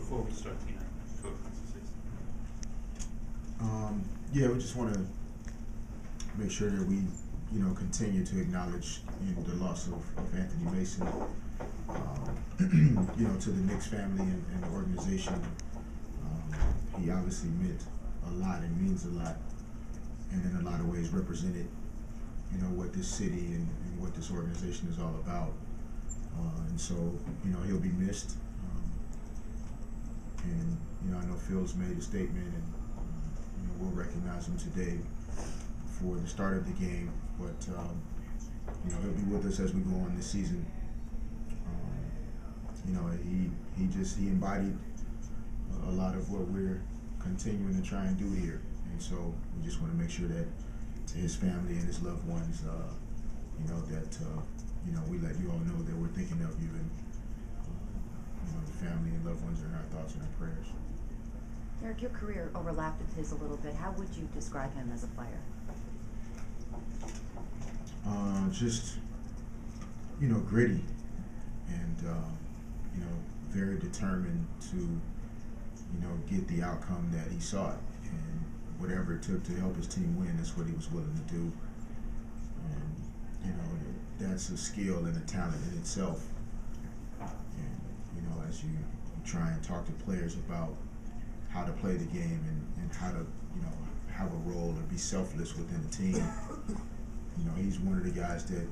before we start the talk conversation. Yeah, we just want to make sure that we, continue to acknowledge, the loss of Anthony Mason, to the Knicks family and the organization. He obviously meant a lot and means a lot, and in a lot of ways represented, what this city and what this organization is all about. And so, he'll be missed. And, I know Phil's made a statement, and, we'll recognize him today for the start of the game. But, he'll be with us as we go on this season. He embodied a lot of what we're continuing to try and do here. And so we just want to make sure that to his family and his loved ones, we let you all know that we're thinking of you, and the family and loved ones are in our thoughts and our prayers. Eric, your career overlapped with his a little bit. How would you describe him as a player? Just, gritty and, very determined to, get the outcome that he sought. And whatever it took to help his team win, that's what he was willing to do. And, that's a skill and a talent in itself. And, as you try and talk to players about how to play the game and how to, have a role and be selfless within the team, he's one of the guys that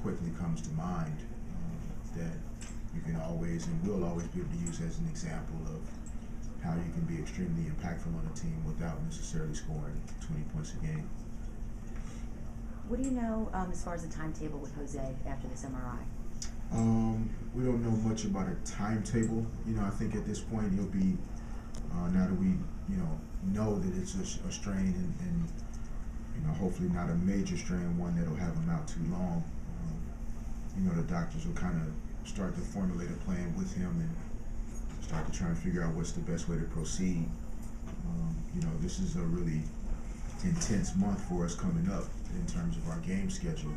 quickly comes to mind, that you can always and will always be able to use as an example of how you can be extremely impactful on a team without necessarily scoring 20 points a game. What do you know as far as the timetable with Jose after this MRI? We don't know much about a timetable. I think at this point he'll be, now that we, know that it's a strain and hopefully not a major strain, one that'll have him out too long. The doctors will kind of start to formulate a plan with him and start to try and figure out what's the best way to proceed. This is a really intense month for us coming up in terms of our game schedule.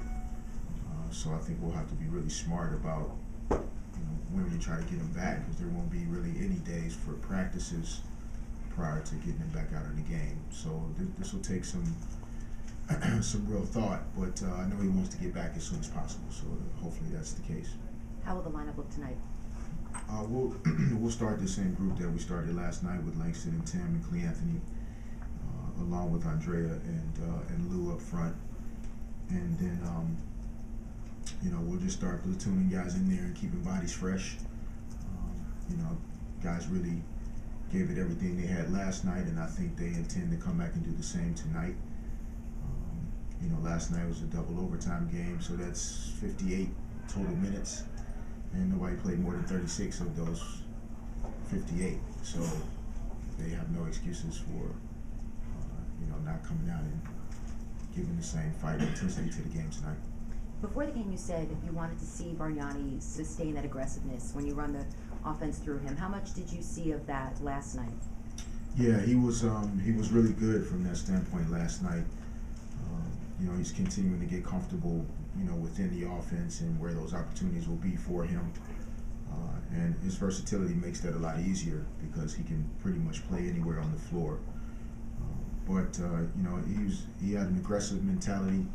So I think we'll have to be really smart about when we try to get him back, because there won't be really any days for practices prior to getting him back out of the game. So this will take some real thought, but I know he wants to get back as soon as possible. So hopefully that's the case. How will the lineup look tonight? We'll start the same group that we started last night with Langston and Tim and Clee Anthony, along with Andrea and Lou up front, and then we'll just start platooning guys in there and keeping bodies fresh. Guys really gave it everything they had last night, and I think they intend to come back and do the same tonight. Last night was a double overtime game, so that's 58 total minutes, and nobody played more than 36 of those 58. So they have no excuses for, not coming out and giving the same fight and intensity to the game tonight. Before the game, you said you wanted to see Bargnani sustain that aggressiveness when you run the offense through him. How much did you see of that last night? Yeah, he was really good from that standpoint last night. He's continuing to get comfortable, within the offense and where those opportunities will be for him. And his versatility makes that a lot easier because he can pretty much play anywhere on the floor. But he had an aggressive mentality.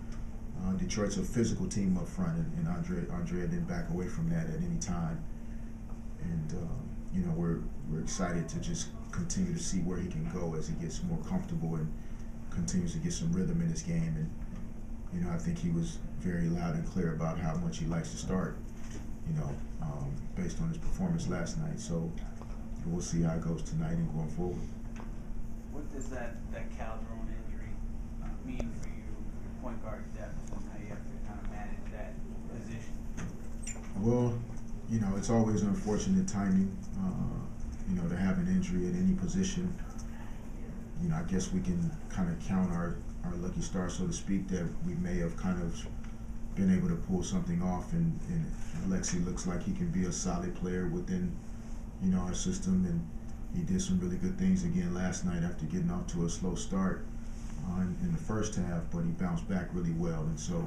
Detroit's a physical team up front, and Andrea didn't back away from that at any time. And we're excited to just continue to see where he can go as he gets more comfortable and continues to get some rhythm in his game. And I think he was very loud and clear about how much he likes to start, based on his performance last night. So we'll see how it goes tonight and going forward. What does that Calderon injury mean for you, your point guard depth, and how you have to kind of manage that position? Well, it's always unfortunate timing, to have an injury at any position. I guess we can kind of count our lucky star, so to speak, that we may have kind of been able to pull something off, and Alexi looks like he can be a solid player within, our system, and he did some really good things again last night after getting off to a slow start in the first half, but he bounced back really well. And so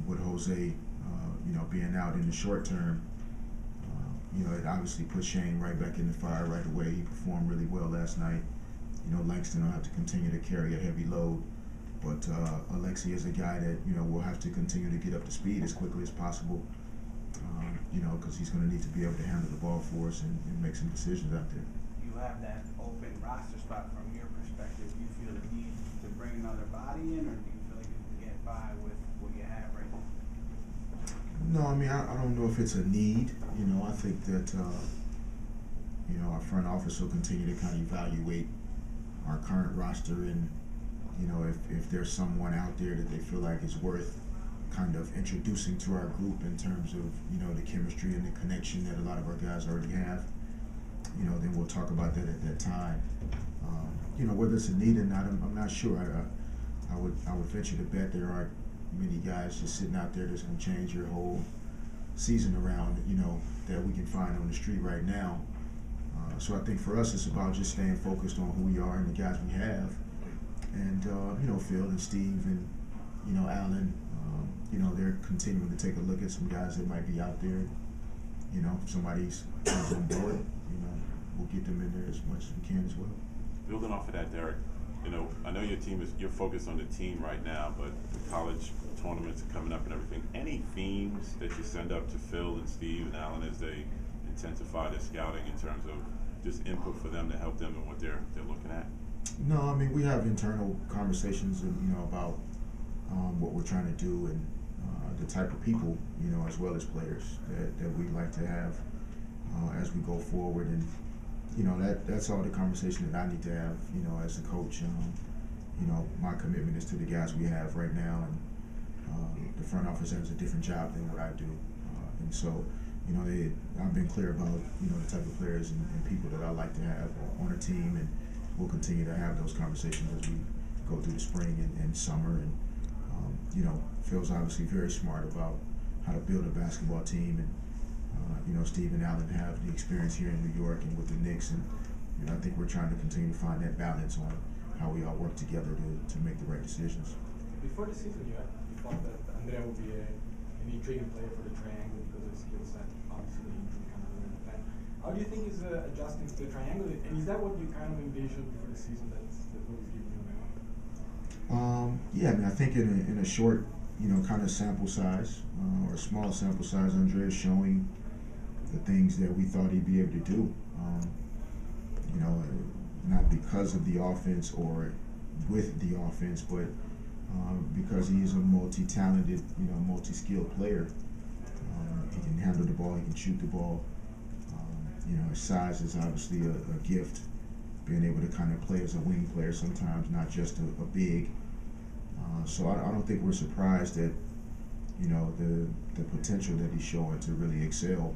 with Jose, being out in the short term, you know, it obviously put Shane right back in the fire right away. He performed really well last night. You know, Langston will have to continue to carry a heavy load. But Alexi is a guy that, you know, will have to continue to get up to speed as quickly as possible, you know, because he's going to need to be able to handle the ball for us and make some decisions out there. You have that open roster spot from your perspective. Do you feel the need to bring another body in, or do you feel like you can get by with what you have right now? No, I mean, I don't know if it's a need. You know, I think that, you know, our front office will continue to kind of evaluate our current roster, and, you know, if there's someone out there that they feel like is worth kind of introducing to our group in terms of, you know, the chemistry and the connection that a lot of our guys already have, you know, then we'll talk about that at that time. You know, whether it's a need or not, I'm not sure. I would venture to bet there aren't many guys just sitting out there that's going to change your whole season around, you know, that we can find on the street right now. So I think for us, it's about just staying focused on who we are and the guys we have. And, you know, Phil and Steve and, you know, Alan, you know, they're continuing to take a look at some guys that might be out there. You know, if somebody's on board, you know, we'll get them in there as much as we can as well. Building off of that, Derek, you know, I know you're focused on the team right now, but the college tournaments are coming up and everything. Any themes that you send up to Phil and Steve and Alan as they intensify their scouting in terms of just input for them to help them in what they're looking at? No, I mean, we have internal conversations, you know, about what we're trying to do and the type of people, you know, as well as players that we'd like to have as we go forward. And, you know, that's all the conversation that I need to have, you know, as a coach. You know, my commitment is to the guys we have right now, and the front office has a different job than what I do. And so, you know, I've been clear about, you know, the type of players and people that I like to have on a team, and we'll continue to have those conversations as we go through the spring and summer. And, you know, Phil's obviously very smart about how to build a basketball team, and, you know, Steve and Alan have the experience here in New York and with the Knicks, and, you know, I think we're trying to continue to find that balance on how we all work together to make the right decisions. Before the season, you thought that Andrea would be an intriguing player for the triangle because of his skill set. Obviously, the injury kind of ruined the plan. How do you think he's adjusting to the triangle? And is that what you kind of envisioned before the season? That's what was giving you now? Yeah, I mean, I think in a short, you know, kind of sample size or a small sample size, Andrea is showing the things that we thought he'd be able to do. You know, not because of the offense or with the offense, but because he is a multi-talented, you know, multi-skilled player. He can handle the ball, he can shoot the ball. You know, his size is obviously a gift, being able to kind of play as a wing player sometimes, not just a big. So I don't think we're surprised at, you know, the potential that he's showing to really excel,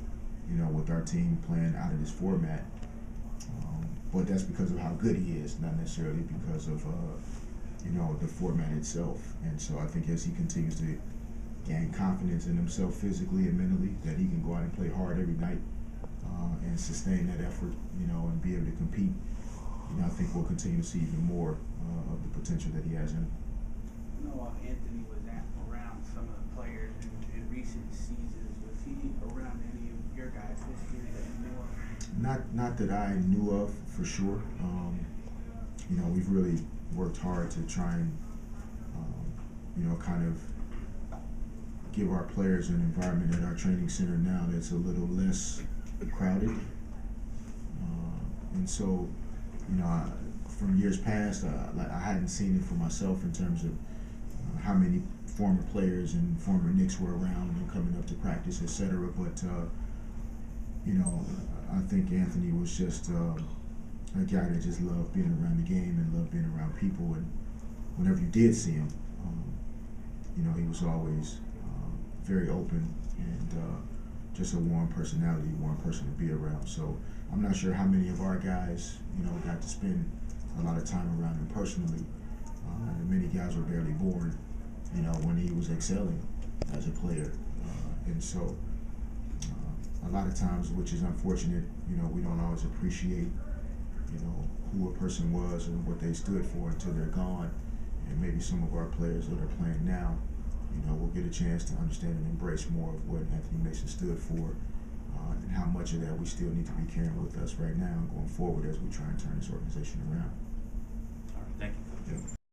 you know, with our team playing out of this format. But that's because of how good he is, not necessarily because of, you know, the format itself. And so I think as he continues to gain confidence in himself physically and mentally, that he can go out and play hard every night and sustain that effort, you know, and be able to compete, you know, I think we'll continue to see even more of the potential that he has in him. You know, Anthony was around some of the players in recent seasons. Was he around any of your guys this year that you knew of? Not that I knew of for sure. You know, we've really worked hard to try and, you know, kind of give our players an environment at our training center now that's a little less crowded. And so, you know, from years past, I hadn't seen it for myself in terms of how many former players and former Knicks were around and coming up to practice, etc. But, you know, I think Anthony was just a guy that just loved being around the game and loved being around people. And whenever you did see him, you know, he was always very open and just a warm personality, warm person to be around. So I'm not sure how many of our guys, you know, got to spend a lot of time around him personally. Many guys were barely born, you know, when he was excelling as a player. And so a lot of times, which is unfortunate, you know, we don't always appreciate, you know, who a person was and what they stood for until they're gone. And maybe some of our players that are playing now, you know, will get a chance to understand and embrace more of what Anthony Mason stood for and how much of that we still need to be carrying with us right now going forward as we try and turn this organization around.